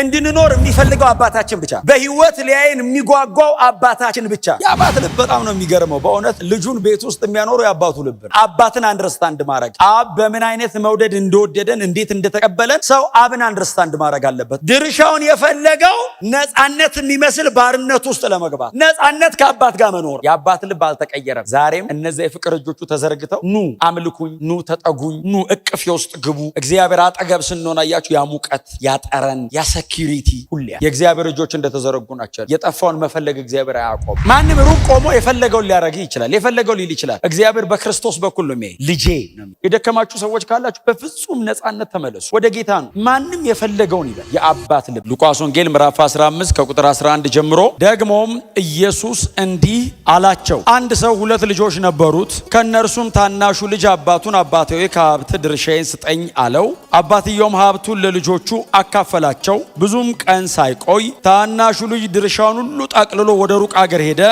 እንድንኖር የሚፈልገው አባታችን ብቻ፣ በህይወት ሊያየን የሚጓጓው አባታችን ብቻ። የአባት ልብ በጣም ነው የሚገርመው በእውነት። ልጁን ቤት ውስጥ የሚያኖረው የአባቱ ልብ ነው። አባትን አንደርስታንድ ማድረግ፣ አብ በምን አይነት መውደድ እንደወደደን እንዴት እንደተቀበለን ሰው አብን አንደርስታንድ ማድረግ አለበት። ድርሻውን የፈለገው ነፃነት የሚመስል ባርነት ውስጥ ለመግባት፣ ነፃነት ከአባት ጋር መኖር። የአባት ልብ አልተቀየረም። ዛሬም እነዚያ የፍቅር እጆቹ ተዘርግተው ኑ አምልኩኝ፣ ኑ ተጠጉኝ፣ ኑ እቅፌ ውስጥ ግቡ። እግዚአብሔር አጠገብ ስንሆን አያችሁ ያ ሙቀት፣ ያ ጠረን፣ ያ ሴኪሪቲ ሁሌ የእግዚአብሔር እጆች እንደተዘረጉ ናቸው። የጠፋውን መፈለግ እግዚአብሔር አያቆም። ማንም ሩቅ ቆሞ የፈለገውን ሊያረግ ይችላል፣ የፈለገው ሊል ይችላል። እግዚአብሔር በክርስቶስ በኩል ነው የሚያይ። ልጄ ነው። የደከማችሁ ሰዎች ካላችሁ በፍጹም ነፃነት ተመለሱ፣ ወደ ጌታ ነው። ማንም የፈለገውን ይላል። የአባት ልብ። ሉቃስ ወንጌል ምዕራፍ 15 ከቁጥር 11 ጀምሮ ደግሞም ኢየሱስ እንዲህ አላቸው፣ አንድ ሰው 2 ልጆች ነበሩት። ከእነርሱም ታናሹ ልጅ አባቱን አባቴ ሆይ ከሀብት ድርሻዬን ስጠኝ አለው። አባትየውም ሀብቱን ለልጆቹ አካፈላቸው። ብዙም ቀን ሳይቆይ ታናሹ ልጅ ድርሻውን ሁሉ ጠቅልሎ ወደ ሩቅ አገር ሄደ።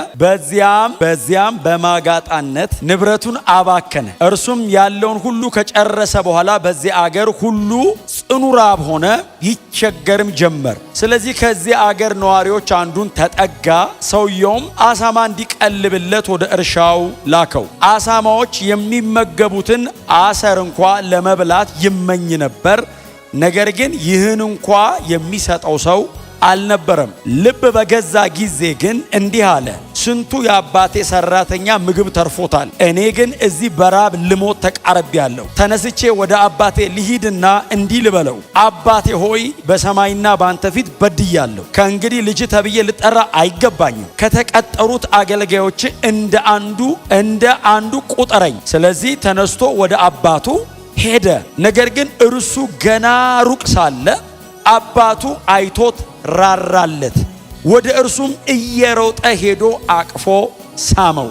በዚያም በማጋጣነት ንብረቱን አባከነ። እርሱም ያለውን ሁሉ ከጨረሰ በኋላ በዚያ አገር ሁሉ ጽኑ ራብ ሆነ፣ ይቸገርም ጀመር። ስለዚህ ከዚያ አገር ነዋሪዎች አንዱን ተጠጋ። ሰውየውም አሳማ እንዲቀልብለት ወደ እርሻው ላከው። አሳማዎች የሚመገቡትን አሰር እንኳ ለመብላት ይመኝ ነበር። ነገር ግን ይህን እንኳ የሚሰጠው ሰው አልነበረም። ልብ በገዛ ጊዜ ግን እንዲህ አለ፣ ስንቱ የአባቴ ሰራተኛ ምግብ ተርፎታል፣ እኔ ግን እዚህ በራብ ልሞት ተቃርቤያለሁ። ተነስቼ ወደ አባቴ ልሂድና እንዲህ ልበለው፣ አባቴ ሆይ በሰማይና በአንተ ፊት በድያለሁ። ከእንግዲህ ልጅ ተብዬ ልጠራ አይገባኝም። ከተቀጠሩት አገልጋዮች እንደ አንዱ ቁጠረኝ። ስለዚህ ተነስቶ ወደ አባቱ ሄደ። ነገር ግን እርሱ ገና ሩቅ ሳለ አባቱ አይቶት ራራለት። ወደ እርሱም እየሮጠ ሄዶ አቅፎ ሳመው።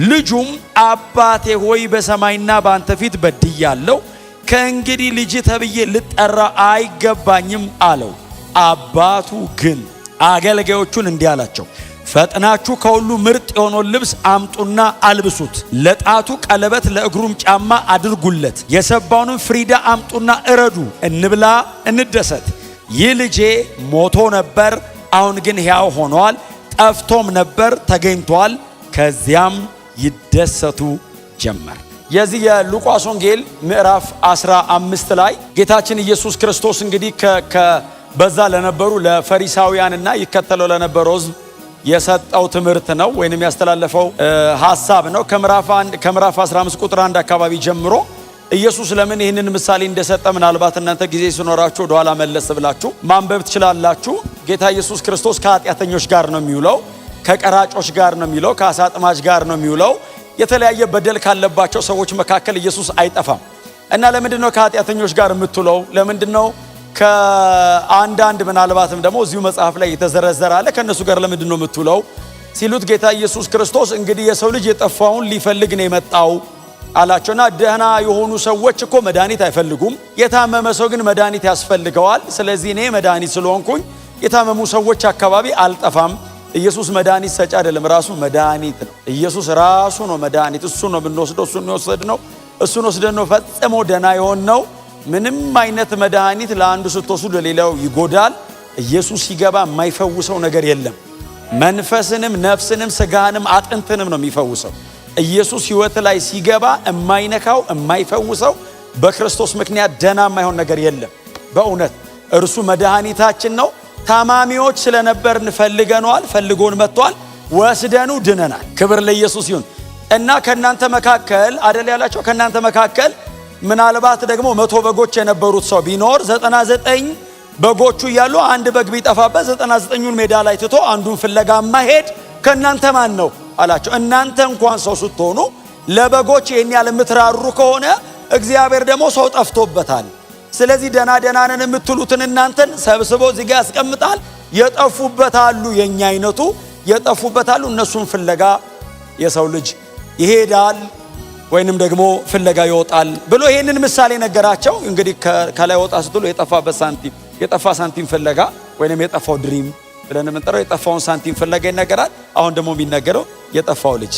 ልጁም አባቴ ሆይ በሰማይና በአንተ ፊት በድያለሁ፣ ከእንግዲህ ልጅ ተብዬ ልጠራ አይገባኝም አለው። አባቱ ግን አገልጋዮቹን እንዲህ አላቸው፣ ፈጥናችሁ ከሁሉ ምርጥ የሆነውን ልብስ አምጡና አልብሱት፣ ለጣቱ ቀለበት ለእግሩም ጫማ አድርጉለት፣ የሰባውንም ፍሪዳ አምጡና እረዱ፣ እንብላ እንደሰት። ይህ ልጄ ሞቶ ነበር፣ አሁን ግን ሕያው ሆኗል፣ ጠፍቶም ነበር ተገኝቷል። ከዚያም ይደሰቱ ጀመር። የዚህ የሉቃስ ወንጌል ምዕራፍ 15 ላይ ጌታችን ኢየሱስ ክርስቶስ እንግዲህ በዛ ለነበሩ ለፈሪሳውያንና ይከተለው ለነበረው ሕዝብ የሰጠው ትምህርት ነው ወይንም ያስተላለፈው ሐሳብ ነው። ከምዕራፍ 15 ቁጥር 1 አካባቢ ጀምሮ ኢየሱስ ለምን ይህንን ምሳሌ እንደሰጠ ምናልባት እናንተ ጊዜ ሲኖራችሁ ወደኋላ መለስ ብላችሁ ማንበብ ትችላላችሁ። ጌታ ኢየሱስ ክርስቶስ ከኃጢአተኞች ጋር ነው የሚውለው፣ ከቀራጮች ጋር ነው የሚውለው፣ ከአሳ አጥማጅ ጋር ነው የሚውለው። የተለያየ በደል ካለባቸው ሰዎች መካከል ኢየሱስ አይጠፋም እና ለምንድነው ከኃጢአተኞች ጋር የምትውለው? ለምንድነው ከአንዳንድ ምናልባትም ደግሞ እዚሁ መጽሐፍ ላይ የተዘረዘረ አለ ከነሱ ጋር ለምንድነው የምትውለው ሲሉት ጌታ ኢየሱስ ክርስቶስ እንግዲህ የሰው ልጅ የጠፋውን ሊፈልግ ነው የመጣው አላቸውና ደህና የሆኑ ሰዎች እኮ መድኃኒት አይፈልጉም፣ የታመመ ሰው ግን መድኃኒት ያስፈልገዋል። ስለዚህ እኔ መድኃኒት ስለሆንኩኝ የታመሙ ሰዎች አካባቢ አልጠፋም። ኢየሱስ መድኃኒት ሰጪ አይደለም፣ ራሱ መድኃኒት ነው። ኢየሱስ ራሱ ነው መድኃኒት። እሱ ነው የምንወስደው፣ እሱን ወስደን ነው ፈጽሞ ደህና የሆነው። ምንም አይነት መድኃኒት ለአንዱ ስትወስዱ ለሌላው ይጎዳል። ኢየሱስ ሲገባ የማይፈውሰው ነገር የለም። መንፈስንም ነፍስንም ስጋንም አጥንትንም ነው የሚፈውሰው። ኢየሱስ ሕይወት ላይ ሲገባ የማይነካው የማይፈውሰው በክርስቶስ ምክንያት ደህና የማይሆን ነገር የለም። በእውነት እርሱ መድኃኒታችን ነው። ታማሚዎች ስለነበርን ፈልገነዋል፣ ፈልጎን መጥቷል፣ ወስደኑ ድነናል። ክብር ለኢየሱስ ይሁን። እና ከናንተ መካከል አደል ያላቸው ከናንተ መካከል ምናልባት ደግሞ 100 በጎች የነበሩት ሰው ቢኖር 99 በጎቹ እያሉ አንድ በግ ቢጠፋበት 99ኙን ሜዳ ላይ ትቶ አንዱን ፍለጋ ማሄድ ከናንተ ማን ነው አላቸው። እናንተ እንኳን ሰው ስትሆኑ ለበጎች ይሄን ያለ የምትራሩ ከሆነ እግዚአብሔር ደግሞ ሰው ጠፍቶበታል። ስለዚህ ደና ነን የምትሉትን እናንተን ሰብስቦ እዚህ ጋር ያስቀምጣል። የጠፉበታሉ የኛ አይነቱ የጠፉበታሉ እነሱን ፍለጋ የሰው ልጅ ይሄዳል ወይንም ደግሞ ፍለጋ ይወጣል ብሎ ይሄንን ምሳሌ ነገራቸው። እንግዲህ ከላይ ወጣ ስትሉ የጠፋ ሳንቲም ፍለጋ ወይንም የጠፋው ድሪም ብለን የምንጠራው የጠፋውን ሳንቲም ፍለጋ ይነገራል። አሁን ደግሞ የሚነገረው የጠፋው ልጅ።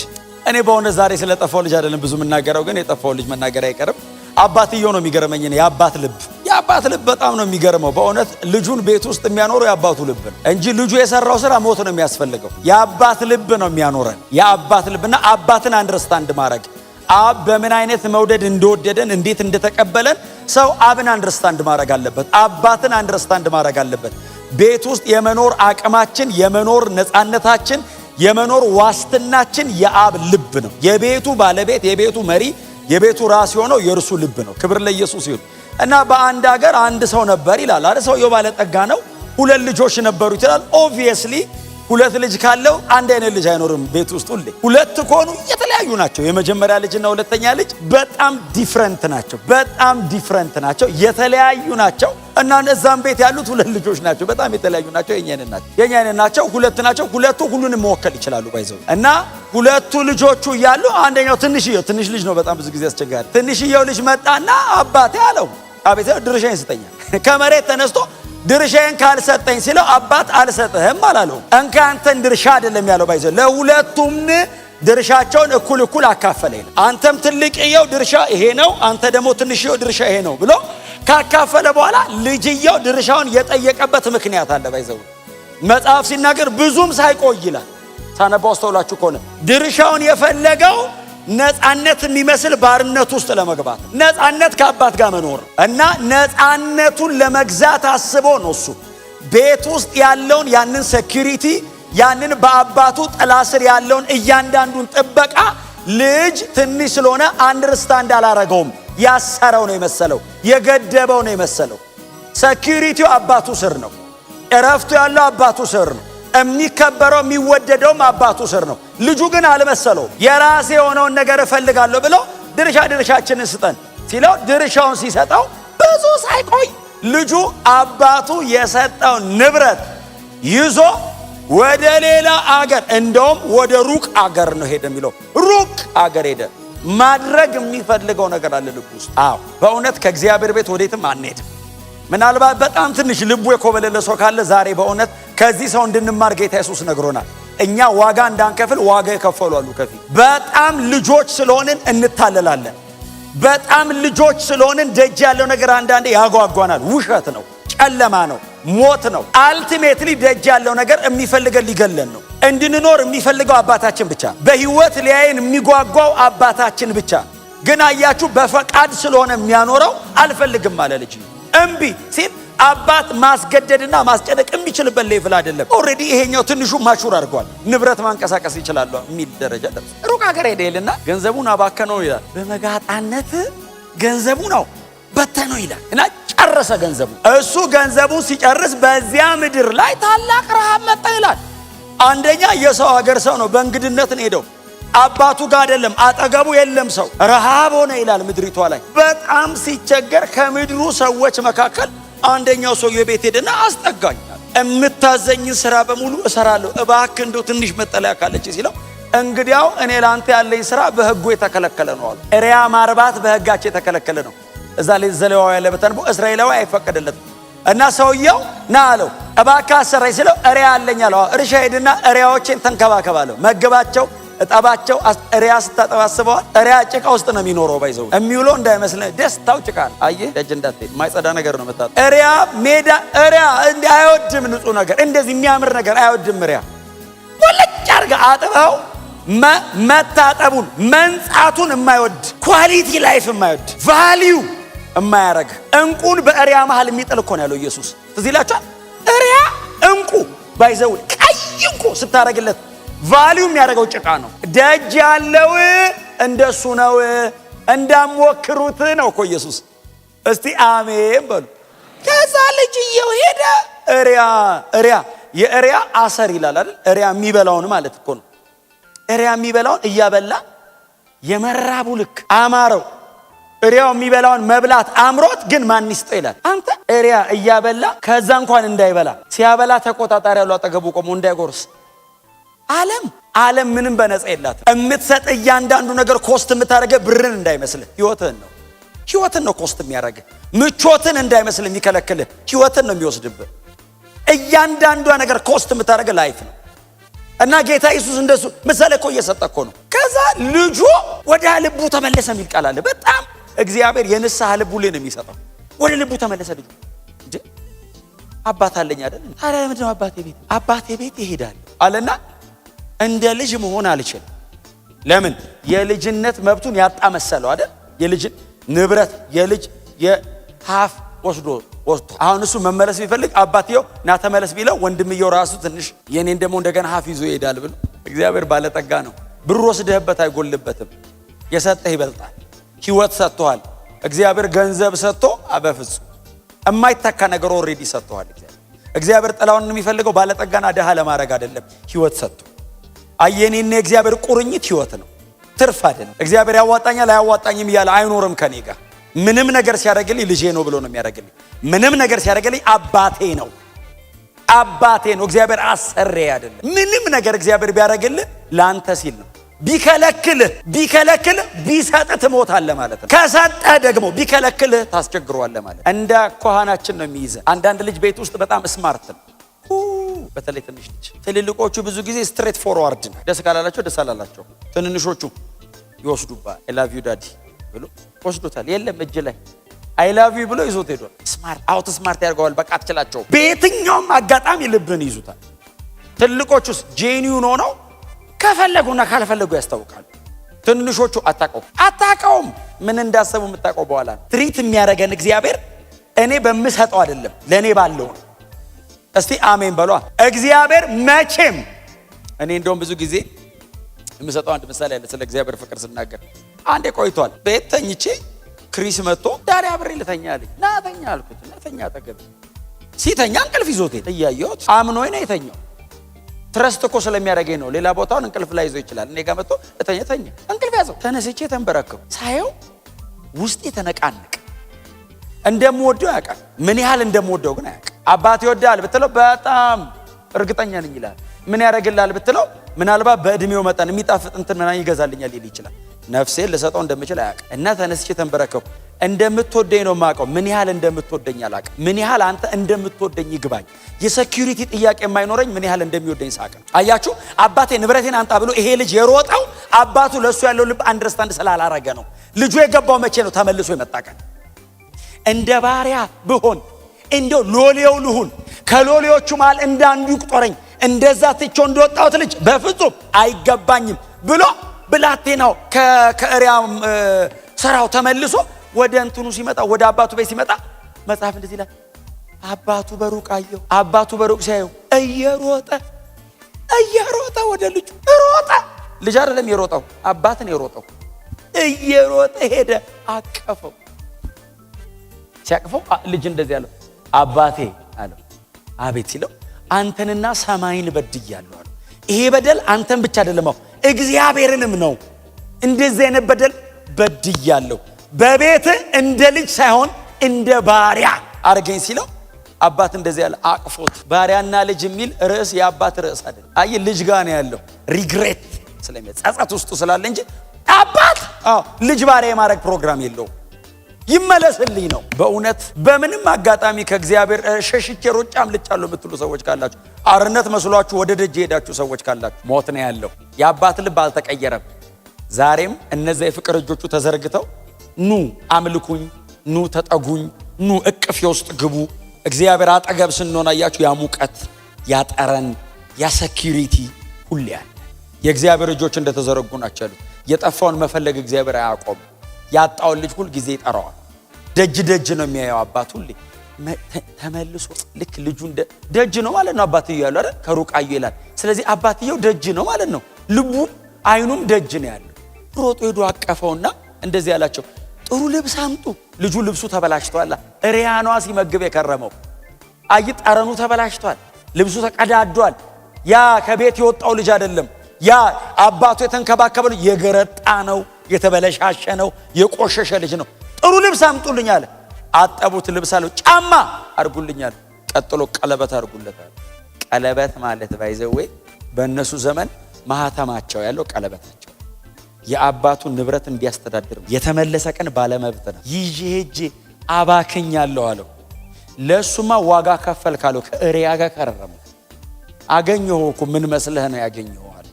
እኔ በእውነት ዛሬ ስለጠፋው ልጅ አይደለም ብዙ የምናገረው፣ ግን የጠፋው ልጅ መናገር አይቀርም። አባትየው ነው የሚገርመኝ። የአባት ልብ የአባት ልብ በጣም ነው የሚገርመው። በእውነት ልጁን ቤት ውስጥ የሚያኖረው የአባቱ ልብ ነው እንጂ ልጁ የሰራው ስራ ሞት ነው የሚያስፈልገው። የአባት ልብ ነው የሚያኖረን። የአባት ልብና አባትን አንደርስታንድ ማድረግ አብ በምን አይነት መውደድ እንደወደደን እንዴት እንደተቀበለን ሰው አብን አንደርስታንድ ማድረግ አለበት። አባትን አንደርስታንድ ማድረግ አለበት። ቤት ውስጥ የመኖር አቅማችን፣ የመኖር ነፃነታችን፣ የመኖር ዋስትናችን የአብ ልብ ነው። የቤቱ ባለቤት፣ የቤቱ መሪ፣ የቤቱ ራስ የሆነው የእርሱ ልብ ነው። ክብር ለኢየሱስ ይሁን። እና በአንድ ሀገር አንድ ሰው ነበር ይላል አይደል? ሰውየው ባለጠጋ ነው። 2 ልጆች ነበሩት ይላል። ኦብቪየስሊ 2 ልጅ ካለው አንድ አይነት ልጅ አይኖርም ቤት ውስጥ ሁሌ። 2 ከሆኑ የተለያዩ ናቸው። የመጀመሪያ ልጅና ሁለተኛ ልጅ በጣም ዲፍረንት ናቸው። በጣም ዲፍረንት ናቸው፣ የተለያዩ ናቸው። እና እዛም ቤት ያሉት 2 ልጆች ናቸው። በጣም የተለያዩ ናቸው። የኛ አይነት ናቸው። 2 ናቸው። 2ቱ ሁሉንም መወከል ይችላሉ ባይዘው። እና 2ቱ ልጆቹ እያሉ አንደኛው ትንሽ ልጅ ነው። በጣም ብዙ ጊዜ አስቸጋሪ። ትንሽየው ልጅ መጣና አባቴ አለው፣ አቤት ድርሻዬን ስጠኝ። ከመሬት ተነስቶ ድርሻዬን ካልሰጠኝ ሲለው አባት አልሰጥህም አላለው። እንካ አንተን ድርሻ አይደለም ያለው ባይዘው። ለሁለቱም ድርሻቸውን እኩል አካፈለ። አንተም ትልቅየው ድርሻ ይሄ ነው፣ አንተ ደግሞ ትንሽየው ድርሻ ይሄ ነው ብሎ ካካፈለ በኋላ ልጅየው ድርሻውን የጠየቀበት ምክንያት አለ ባይዘው። መጽሐፍ ሲናገር ብዙም ሳይቆይ ይላል። ታነባው አስተውላችሁ ከሆነ ድርሻውን የፈለገው ነፃነት የሚመስል ባርነት ውስጥ ለመግባት፣ ነፃነት ከአባት ጋር መኖር እና ነፃነቱን ለመግዛት አስቦ ነው እሱ ቤት ውስጥ ያለውን ያንን ሴኩሪቲ፣ ያንን በአባቱ ጥላ ስር ያለውን እያንዳንዱን ጥበቃ ልጅ ትንሽ ስለሆነ አንደርስታንድ አላረገውም። ያሰረው ነው የመሰለው፣ የገደበው ነው የመሰለው። ሴኩሪቲው አባቱ ስር ነው። እረፍቱ ያለው አባቱ ስር ነው። የሚከበረው የሚወደደውም አባቱ ስር ነው። ልጁ ግን አልመሰለው። የራሴ የሆነውን ነገር እፈልጋለሁ ብሎ ድርሻችንን ስጠን ሲለው ድርሻውን ሲሰጠው ብዙ ሳይቆይ ልጁ አባቱ የሰጠው ንብረት ይዞ ወደ ሌላ አገር፣ እንደውም ወደ ሩቅ አገር ነው ሄደ የሚለው። ሩቅ አገር ሄደ። ማድረግ የሚፈልገው ነገር አለ ልቡ ውስጥ። አዎ በእውነት ከእግዚአብሔር ቤት ወዴትም አንሄድም። ምናልባት በጣም ትንሽ ልቡ የኮበለለ ሰው ካለ ዛሬ በእውነት ከዚህ ሰው እንድንማር ጌታ ኢየሱስ ነግሮናል። እኛ ዋጋ እንዳንከፍል ዋጋ የከፈሉ አሉ ከፊት። በጣም ልጆች ስለሆንን እንታለላለን። በጣም ልጆች ስለሆንን ደጅ ያለው ነገር አንዳንዴ ያጓጓናል። ውሸት ነው፣ ጨለማ ነው፣ ሞት ነው። አልቲሜትሊ ደጅ ያለው ነገር የሚፈልገን ሊገለን ነው። እንድንኖር የሚፈልገው አባታችን ብቻ፣ በህይወት ሊያየን የሚጓጓው አባታችን ብቻ። ግን አያችሁ በፈቃድ ስለሆነ የሚያኖረው አልፈልግም አለ ልጅ። እምቢ ሲል አባት ማስገደድና ማስጨነቅ የሚችልበት ሌቭል አይደለም። ኦልሬዲ ይሄኛው ትንሹ ማሹር አድርጓል። ንብረት ማንቀሳቀስ ይችላል የሚል ደረጃ ደርሷል። ሩቅ ሀገር ሄደ ይልና ገንዘቡን አባከነው ይላል። በመጋጣነት ገንዘቡ ነው በተነው ይላል እና ጨረሰ ገንዘቡ። እሱ ገንዘቡን ሲጨርስ በዚያ ምድር ላይ ታላቅ ረሃብ መጣ ይላል። አንደኛ የሰው ሀገር ሰው ነው፣ በእንግድነት ነው ሄደው። አባቱ ጋር አይደለም፣ አጠገቡ የለም ሰው። ረሃብ ሆነ ይላል ምድሪቷ ላይ። በጣም ሲቸገር ከምድሩ ሰዎች መካከል አንደኛው ሰው የቤት ሄደና አስጠጋኝ፣ የምታዘኝን ስራ በሙሉ እሰራለሁ፣ እባክህ እንደው ትንሽ መጠለያ ካለች ሲለው፣ እንግዲያው እኔ ላንተ ያለኝ ስራ በህጉ የተከለከለ ነው አሉ። እሪያ ማርባት በህጋቸው የተከለከለ ነው። እዛ ላይ ዘሌዋውያን ላይ በተንቦ እስራኤላዊ አይፈቀደለትም። እና ሰውየው ና አለው፣ እባክህ አሰራኝ ሲለው እሪያ አለኝ አለው። እርሻ ሄድና እሪያዎችን ተንከባከባለሁ፣ መገባቸው፣ እጠባቸው። እሪያ ስታጠባስበዋል። እሪያ ጭቃ ውስጥ ነው የሚኖረው። ባይዘው የሚውለው እንዳይመስልህ ደስታው ጭቃ ነው። አየህ ደጅ እንዳትሄድ ማይጸዳ ነገር ነው መጣጣ። እሪያ ሜዳ፣ እሪያ እንዲህ አይወድም ንጹህ ነገር፣ እንደዚህ የሚያምር ነገር አይወድም። እሪያ ወለጭ አድርጋ አጥበው መታጠቡን መንጻቱን የማይወድ ኳሊቲ ላይፍ የማይወድ ቫሊዩ የማያረግ እንቁን በእሪያ መሃል የሚጥል እኮ ነው ያለው ኢየሱስ። ትዝ ይላችኋል። እሪያ እንቁ ባይዘው ቀይ እንቁ ስታረግለት ቫሊዩ የሚያደርገው ጭቃ ነው። ደጅ ያለው እንደሱ ነው፣ እንዳሞክሩት ነው እኮ ኢየሱስ። እስቲ አሜን በሉ። ከዛ ልጅየው ሄደ። እሪያ የእሪያ አሰር ይላል አይደል? እሪያ የሚበላውን ማለት እኮ ነው። እሪያ የሚበላውን እያበላ የመራቡ ልክ አማረው። እሪያው የሚበላውን መብላት አምሮት ግን ማን ይስጠው ይላል። አንተ እሪያ እያበላ ከዛ እንኳን እንዳይበላ ሲያበላ ተቆጣጣሪ ያለው አጠገቡ ቆሞ እንዳይጎርስ። ዓለም ምንም በነፃ የላትም። የምትሰጥ እያንዳንዱ ነገር ኮስት የምታደርገ ብርን እንዳይመስልህ ህይወትን ነው ኮስት የሚያደርግ። ምቾትን እንዳይመስልህ የሚከለክልህ ህይወትን ነው የሚወስድብህ። እያንዳንዷ ነገር ኮስት የምታደርገ ላይፍ ነው። እና ጌታ ኢየሱስ እንደሱ ምሳሌ እኮ እየሰጠ እኮ ነው። ከዛ ልጁ ወደ ልቡ ተመለሰ የሚል ቃል አለ። በጣም እግዚአብሔር የንስሐ ልቡ ላይ ነው የሚሰጠው። ወደ ልቡ ተመለሰ ልጁ። እንዴ አባት አለኝ አይደል? ታዲያ ምንድነው አባቴ ቤት ይሄዳል አለና እንደ ልጅ መሆን አልችልም። ለምን? የልጅነት መብቱን ያጣ መሰለው አይደል? የልጅ ንብረት የልጅ የሀፍ ወስዶ አሁን እሱ መመለስ ቢፈልግ አባትየው ና ተመለስ ቢለው ወንድምየው ራሱ ትንሽ የኔን ደግሞ እንደገና ሀፍ ይዞ ይሄዳል ብሎ። እግዚአብሔር ባለጠጋ ነው። ብር ወስደህበት አይጎልበትም። የሰጠህ ይበልጣል። ህይወት ሰጥቷል እግዚአብሔር። ገንዘብ ሰጥቶ በፍጹም የማይተካ ነገር ኦልሬዲ ሰጥቷል እግዚአብሔር። ጥላውን የሚፈልገው ባለጠጋና ደሃ ለማድረግ አይደለም፣ ህይወት ሰጥቶ። አየኔና እግዚአብሔር ቁርኝት ህይወት ነው፣ ትርፍ አይደለም። እግዚአብሔር ያዋጣኛል አያዋጣኝም እያለ አይኖርም ከኔ ጋር። ምንም ነገር ሲያደርግልኝ ልጄ ነው ብሎ ነው የሚያደርግልኝ። ምንም ነገር ሲያደርግልኝ አባቴ ነው እግዚአብሔር አሰሬ አይደለም። ምንም ነገር እግዚአብሔር ቢያደርግልህ ለአንተ ሲል ነው። ቢከለክልህ ቢሰጥህ ትሞታለህ ማለት ነው። ከሰጠህ ደግሞ ቢከለክልህ ታስቸግረዋለህ ማለት ነው። እንደ ኮሃናችን ነው የሚይዘን። አንዳንድ ልጅ ቤት ውስጥ በጣም ስማርት ነው፣ በተለይ ትንሽ ልጅ። ትልልቆቹ ብዙ ጊዜ ስትሬት ፎርዋርድ ነው። ደስ ካላላቸው ደስ አላላቸው። ትንንሾቹ ይወስዱባል። አይ ላቭ ዩ ዳዲ ብሎ ወስዶታል። የለም እጅ ላይ አይ ላቭ ዩ ብሎ ይዞት ሄዷል። አውት ስማርት ያደርገዋል። በቃ አትችላቸው። በየትኛውም አጋጣሚ ልብን ይዙታል። ትልቆቹስ ጄኒውን ሆነው ከፈለጉና ካልፈለጉ ያስታውቃሉ። ትንሾቹ አታውቀውም። ምን እንዳሰቡ የምታውቀው በኋላ። ትሪት የሚያደርገን እግዚአብሔር እኔ በምሰጠው አይደለም ለእኔ ባለው ነው። እስቲ አሜን በሏ። እግዚአብሔር መቼም እኔ እንደውም ብዙ ጊዜ የምሰጠው አንድ ምሳሌ አለ ስለ እግዚአብሔር ፍቅር ስናገር። አንዴ ቆይቷል ቤት ተኝቼ ክሪስ መጥቶ ዳሪ አብሬ ልተኛ አለኝ። ና ተኛ አልኩት። ተኛ አጠገብ ሲተኛ እንቅልፍ ይዞት እያየሁት አምኖኝ ነው የተኛው። ትረስት እኮ ስለሚያደርገኝ ነው። ሌላ ቦታውን እንቅልፍ ላይ ይዞ ይችላል። እኔ ጋር መጥቶ ተኛ እንቅልፍ ያዘው። ተነስቼ ተንበረከኩ። ሳየው ውስጤ ተነቃነቀ። እንደምወደው ያውቃል። ምን ያህል እንደምወደው ግን አያውቅም። አባት ይወዳል ብትለው በጣም እርግጠኛ ነኝ ይላል። ምን ያደርግልሃል ብትለው ምናልባት በእድሜው መጠን የሚጣፍጥ እንትን ምናምን ይገዛልኛል ይል ይችላል። ነፍሴን ልሰጠው እንደምችል አያውቅም። እና ተነስቼ ተንበረከኩ። እንደምትወደኝ ነው የማውቀው። ምን ያህል እንደምትወደኝ አላውቅም። ምን ያህል አንተ እንደምትወደኝ ይግባኝ። የሴኩሪቲ ጥያቄ የማይኖረኝ ምን ያህል እንደሚወደኝ ሳቀ። አያችሁ፣ አባቴ ንብረቴን አንጣ ብሎ ይሄ ልጅ የሮጠው አባቱ ለሱ ያለው ልብ አንደርስታንድ ስላላረገ ነው። ልጁ የገባው መቼ ነው? ተመልሶ የመጣ ቀን። እንደ ባሪያ ብሆን እንደው ሎሌው ልሁን፣ ከሎሌዎቹ መሃል እንዳንዱ ይቁጠረኝ፣ እንደዛ ትቼው እንደወጣሁት ልጅ በፍጹም አይገባኝም ብሎ ብላቴናው ከእሪያ ስራው ተመልሶ ወደ እንትኑ ሲመጣ፣ ወደ አባቱ ቤት ሲመጣ መጽሐፍ እንደዚህ ይላል። አባቱ በሩቅ አየው። አባቱ በሩቅ ሲያየው እየሮጠ ወደ ልጁ ሮጠ። ልጅ አይደለም የሮጠው፣ አባትን የሮጠው። እየሮጠ ሄደ፣ አቀፈው። ሲያቅፈው ልጅ እንደዚህ ያለው አባቴ አለው። አቤት ሲለው አንተንና ሰማይን በድያለሁ አለው። ይሄ በደል አንተን ብቻ አይደለም እግዚአብሔርንም ነው። እንደዚህ አይነት በደል በድያለሁ። በቤት እንደ ልጅ ሳይሆን እንደ ባሪያ አርገኝ ሲለው አባት እንደዚህ ያለ አቅፎት። ባሪያና ልጅ የሚል ርዕስ የአባት ርዕስ አይደለም። አይ ልጅ ጋር ነው ያለው። ሪግሬት ጸጸት ውስጡ ስላለ እንጂ አባት ልጅ ባሪያ የማድረግ ፕሮግራም የለውም። ይመለስልኝ ነው። በእውነት በምንም አጋጣሚ ከእግዚአብሔር ሸሽቼ ሮጬ አምልጫለሁ የምትሉ ሰዎች ካላችሁ፣ አርነት መስሏችሁ ወደ ደጅ ሄዳችሁ ሰዎች ካላችሁ፣ ሞት ነው ያለው። የአባት ልብ አልተቀየረም። ዛሬም እነዚያ የፍቅር እጆቹ ተዘርግተው ኑ አምልኩኝ፣ ኑ ተጠጉኝ፣ ኑ እቅፌ ውስጥ ግቡ። እግዚአብሔር አጠገብ ስንሆን አያችሁ ያ ሙቀት፣ ያ ጠረን፣ ያ ሴኩሪቲ ሁሌ ያለ። የእግዚአብሔር እጆች እንደተዘረጉ ናቸው ያሉት። የጠፋውን መፈለግ እግዚአብሔር አያቆም። ያጣውን ልጅ ሁል ጊዜ ይጠራዋል። ደጅ ነው የሚያየው አባት ሁሌ። ተመልሶ ልክ ልጁ ደጅ ነው ማለት ነው። አባትየው ያለው አይደል ከሩቅ አዩ ይላል። ስለዚህ አባትየው ደጅ ነው ማለት ነው። ልቡም አይኑም ደጅ ነው ያለው። ሮጦ ሄዶ አቀፈውና እንደዚህ ያላቸው ጥሩ ልብስ አምጡ። ልጁ ልብሱ ተበላሽቷል። እሪያኗ ሲመግብ የከረመው አይ ጠረኑ ተበላሽቷል። ልብሱ ተቀዳዷል። ያ ከቤት የወጣው ልጅ አይደለም። ያ አባቱ የተንከባከበው የገረጣ ነው፣ የተበለሻሸ ነው፣ የቆሸሸ ልጅ ነው። ጥሩ ልብስ አምጡልኝ አለ። አጠቡት። ልብስ አለው። ጫማ አርጉልኝ አለ። ቀጥሎ ቀለበት አርጉለታል። ቀለበት ማለት ባይዘዌ በእነሱ ዘመን ማህተማቸው ያለው ቀለበታቸው የአባቱን ንብረት እንዲያስተዳድር የተመለሰ ቀን ባለመብት ነው። ይዤ ሄጄ አባክኛለሁ አለው። ለሱማ ዋጋ ከፈል ካለው ከእሪያ ጋር ከረረመ። አገኘሁ እኮ ምን መስለህ ነው ያገኘሁ አለ።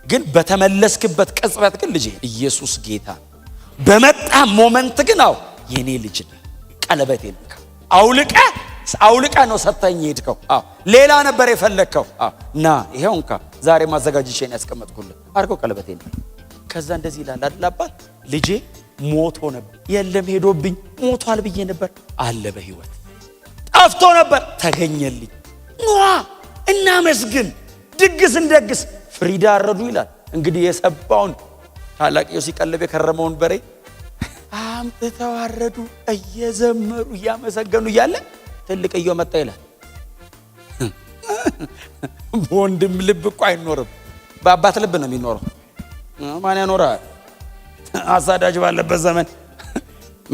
ግን በተመለስክበት ቅጽበት ግን ልጄ ኢየሱስ ጌታ በመጣ ሞመንት ግን የኔ ልጅ ነው። ቀለበቴን አውልቀ ነው ሰጠኝ ሄድከው። ሌላ ነበር የፈለግከው። ና ይሄው እንካ ዛሬ ማዘጋጅቼን ያስቀመጥኩልህ አድርገው ቀለበቴን። ከዛ እንደዚህ ይላል አይደል አባት ልጄ ሞቶ ነበር፣ የለም ሄዶብኝ ሞቷል ብዬ ነበር፣ አለ በህይወት። ጠፍቶ ነበር ተገኘልኝ። ኗ እናመስግን፣ ድግስ እንደግስ። ፍሪዳ አረዱ ይላል እንግዲህ የሰባውን ታላቅየው ሲቀልብ የከረመውን በሬ አምጥተው አረዱ፣ እየዘመሩ እያመሰገኑ እያለ ትልቅየው መጣ ይላል። በወንድም ልብ እኮ አይኖርም፣ በአባት ልብ ነው የሚኖረው። ማን ያኖራል? አሳዳጅ ባለበት ዘመን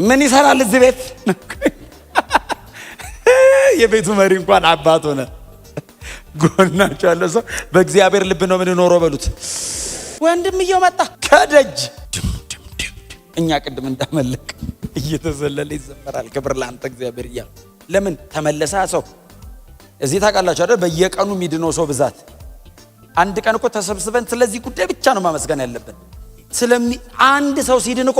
ምን ይሰራል እዚህ ቤት? የቤቱ መሪ እንኳን አባት ሆነ። ጎናቸው ያለ ሰው በእግዚአብሔር ልብ ነው የምንኖረው በሉት። ወንድምየው መጣ ከደጅ። እኛ ቅድም እንዳመለክ እየተዘለለ ይዘመራል። ክብር ለአንተ እግዚአብሔር እያሉ ለምን ተመለሰ ሰው? እዚህ ታውቃላችሁ አይደል? በየቀኑ የሚድነው ሰው ብዛት። አንድ ቀን እኮ ተሰብስበን ስለዚህ ጉዳይ ብቻ ነው ማመስገን ያለብን። አንድ ሰው ሲድን እኮ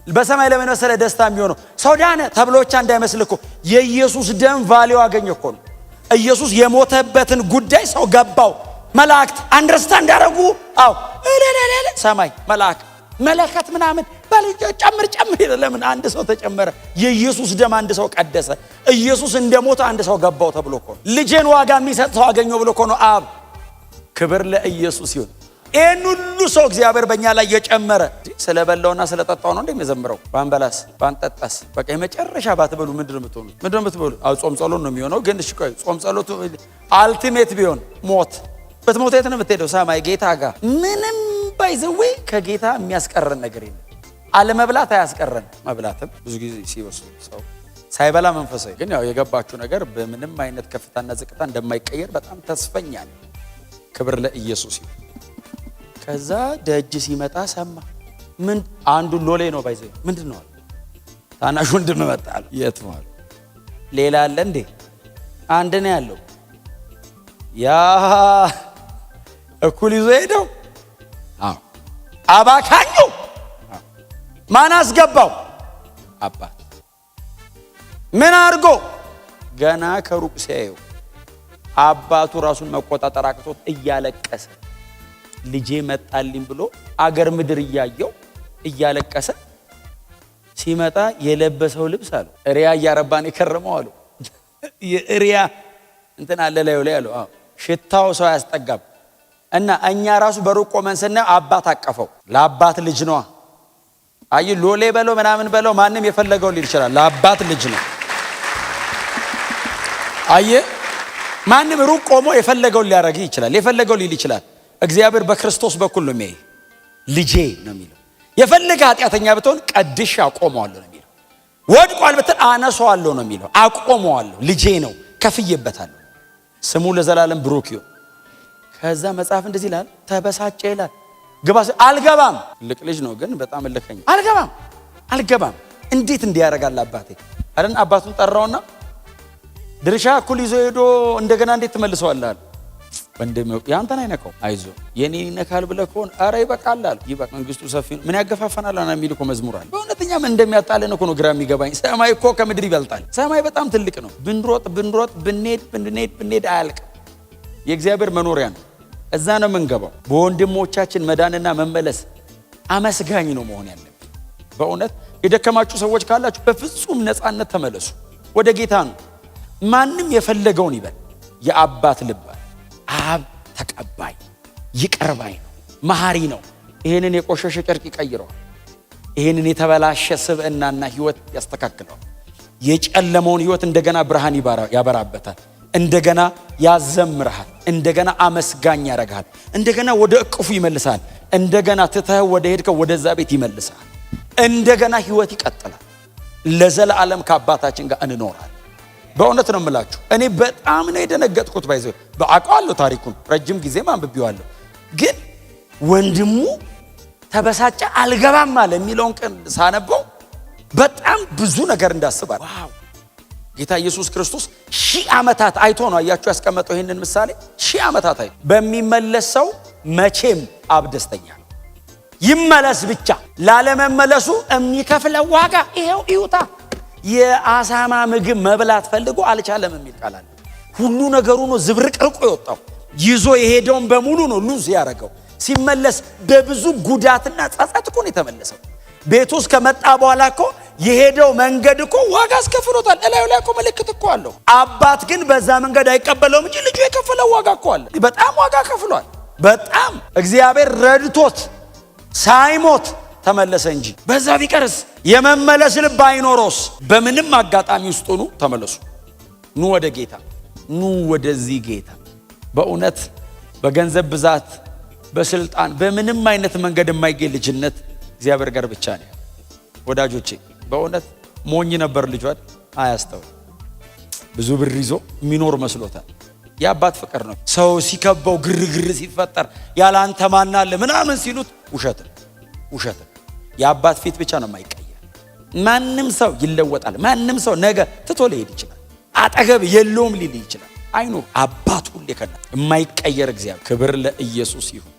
በሰማይ ለምን መሰለ ደስታ የሚሆነው? ሰው ዳነ ተብሎ ብቻ እንዳይመስል እኮ የኢየሱስ ደም ቫልዩ አገኘ እኮ ነው። ኢየሱስ የሞተበትን ጉዳይ ሰው ገባው። መላእክት አንደርስታንድ አደረጉ። ሰማይ መልአክ መለከት ምናምን ጨምር ለምን አንድ ሰው ተጨመረ? የኢየሱስ ደም አንድ ሰው ቀደሰ። ኢየሱስ እንደሞተ አንድ ሰው ገባው ተብሎ እኮ ነው። ልጄን ዋጋ የሚሰጥ ሰው አገኘው ብሎ እኮ ነው አብ። ክብር ለኢየሱስ ይሁን። ይህን ሁሉ ሰው እግዚአብሔር በእኛ ላይ የጨመረ ስለበላውና ስለጠጣው ነው እንደሚዘምረው። ባንበላስ ባንጠጣስ በቃ የመጨረሻ ባትበሉ ምንድነው የምትበሉ? ጾም ጸሎት ነው የሚሆነው። ግን እሺ ቆይ ጾም ጸሎቱ አልቲሜት ቢሆን ሞት በትሞት የት ነው የምትሄደው? ሰማይ ጌታ ጋር። ምንም ባይዘዌ ከጌታ የሚያስቀረን ነገር የለም። አለመብላት አያስቀረን፣ መብላትም ብዙ ጊዜ ሲወስዱ ሰው ሳይበላ መንፈሳዊ። ግን ያው የገባችሁ ነገር በምንም አይነት ከፍታና ዝቅታ እንደማይቀየር በጣም ተስፈኛ ነኝ። ክብር ለኢየሱስ ይሁን። ከዛ ደጅ ሲመጣ ሰማ። ምን አንዱ ሎሌ ነው ባይዘ ምንድነው አለ። ታናሽ ወንድም መጣ አለ። የት ነው አለ። ሌላ አለ እንዴ? አንድ ነው ያለው። ያ እኩል ይዞ ሄደው አባካኙ ማን አስገባው? አባት። ምን አድርጎ? ገና ከሩቅ ሲያየው አባቱ ራሱን መቆጣጠር አቅቶት እያለቀሰ ልጄ መጣልኝ ብሎ አገር ምድር እያየው እያለቀሰ ሲመጣ የለበሰው ልብስ አለው እሪያ እያረባን የከረመው አለው። የእሪያ እንትን አለ ላይ አለው። ሽታው ሰው ያስጠጋም። እና እኛ ራሱ በሩቅ ቆመን ስናየው አባት አቀፈው። ለአባት ልጅ ነው። አይ ሎሌ በለው ምናምን በለው ማንም የፈለገው ሊል ይችላል። ለአባት ልጅ ነው። አይ ማንም ሩቅ ቆሞ የፈለገው ሊያረግ ይችላል፣ የፈለገው ሊል ይችላል። እግዚአብሔር በክርስቶስ በኩል ነው የሚያይ። ልጄ ነው የሚለው። የፈለገ ኃጢአተኛ ብትሆን ቀድሼ አቆመዋለሁ ነው የሚለው። ወድቋል ብትል አነሳዋለሁ ነው የሚለው። አቆመዋለሁ፣ ልጄ ነው፣ ከፍዬበታለሁ። ስሙ ለዘላለም ብሩክ ይሁን። ከዛ መጽሐፍ እንደዚህ ይላል፣ ተበሳጨ ይላል። ግባ አልገባም። ልቅ ልጅ ነው ግን በጣም እልከኛ። አልገባም። እንዴት እንዲያረጋል አባቴ አይደል? አባቱን ጠራውና ድርሻ እኩል ይዞ ሄዶ እንደገና እንዴት ትመልሰዋለህ? ወንድም ያንተን አይነካው፣ አይዞ የኔ ይነካል ብለህ ከሆነ አረ ይበቃል አለ። ይበቃ መንግስቱ ሰፊ ነው፣ ምን ያገፋፈናል አና የሚል እኮ መዝሙር አለ። በእውነተኛ ምን እንደሚያጣለን እኮ ነው ግራ የሚገባኝ። ሰማይ እኮ ከምድር ይበልጣል። ሰማይ በጣም ትልቅ ነው። ብንሮጥ ብንሄድ አያልቅም። የእግዚአብሔር መኖሪያ ነው። እዛ ነው የምንገባው። በወንድሞቻችን መዳንና መመለስ አመስጋኝ ነው መሆን ያለብን። በእውነት የደከማችሁ ሰዎች ካላችሁ በፍጹም ነፃነት ተመለሱ። ወደ ጌታ ነው። ማንም የፈለገውን ይበል። የአባት ልብ አብ ተቀባይ ይቅር ባይ ነው፣ መሐሪ ነው። ይሄንን የቆሸሸ ጨርቅ ይቀይረዋል። ይሄንን የተበላሸ ስብዕናና ህይወት ያስተካክለዋል። የጨለመውን ህይወት እንደገና ብርሃን ያበራበታል። እንደገና ያዘምርሃል። እንደገና አመስጋኝ ያረጋል። እንደገና ወደ እቅፉ ይመልሳል። እንደገና ትተህ ወደ ሄድከው ወደዛ ቤት ይመልሳል። እንደገና ህይወት ይቀጥላል። ለዘላለም ከአባታችን ጋር እንኖራለን። በእውነት ነው የምላችሁ። እኔ በጣም ነው የደነገጥኩት። ባይዘው በአውቀዋለሁ፣ ታሪኩን ረጅም ጊዜ አንብቤዋለሁ። ግን ወንድሙ ተበሳጨ አልገባም አለ የሚለውን ቀን ሳነበው በጣም ብዙ ነገር እንዳስባል። ዋው! ጌታ ኢየሱስ ክርስቶስ 1000 ዓመታት አይቶ ነው አያችሁ ያስቀመጠው ይሄንን ምሳሌ። 1000 ዓመታት አይቶ በሚመለስ ሰው መቼም አብ ደስተኛ ነው። ይመለስ ብቻ። ላለመመለሱ የሚከፍለው ዋጋ ይሄው ይውጣ። የአሳማ ምግብ መብላት ፈልጎ አልቻለም የሚል ቃል አለ። ሁሉ ነገሩ ነው ዝብርቅርቆ የወጣው። ይዞ የሄደውን በሙሉ ነው ሉዝ ያደረገው። ሲመለስ በብዙ ጉዳትና ጸጸት እኮ ነው የተመለሰው። ቤቱ ውስጥ ከመጣ በኋላ እኮ የሄደው መንገድ እኮ ዋጋ አስከፍሎታል። እላዩ ላይ እኮ ምልክት እኮ አለው። አባት ግን በዛ መንገድ አይቀበለውም እንጂ ልጁ የከፈለው ዋጋ እኮ አለ። በጣም ዋጋ ከፍሏል። በጣም እግዚአብሔር ረድቶት ሳይሞት ተመለሰ እንጂ በዛ ቢቀርስ የመመለስ ልብ አይኖሮስ? በምንም አጋጣሚ ውስጥ ሆኑ ተመለሱ። ኑ ወደ ጌታ፣ ኑ ወደዚህ ጌታ። በእውነት በገንዘብ ብዛት፣ በስልጣን፣ በምንም አይነት መንገድ የማይገኝ ልጅነት እግዚአብሔር ጋር ብቻ ነው። ወዳጆቼ በእውነት ሞኝ ነበር ልጇ፣ አያስተውል። ብዙ ብር ይዞ የሚኖር መስሎታል። የአባት ፍቅር ነው። ሰው ሲከበው ግርግር ሲፈጠር ያለ አንተ ማን አለ ምናምን ሲሉት ውሸት ነው። የአባት ፊት ብቻ ነው የማይቀየር። ማንም ሰው ይለወጣል። ማንም ሰው ነገ ትቶ ሊሄድ ይችላል። አጠገብ የለውም ሊል ይችላል። አይኑ አባት ሁሌ ከነ የማይቀየር እግዚአብሔር። ክብር ለኢየሱስ ይሁን።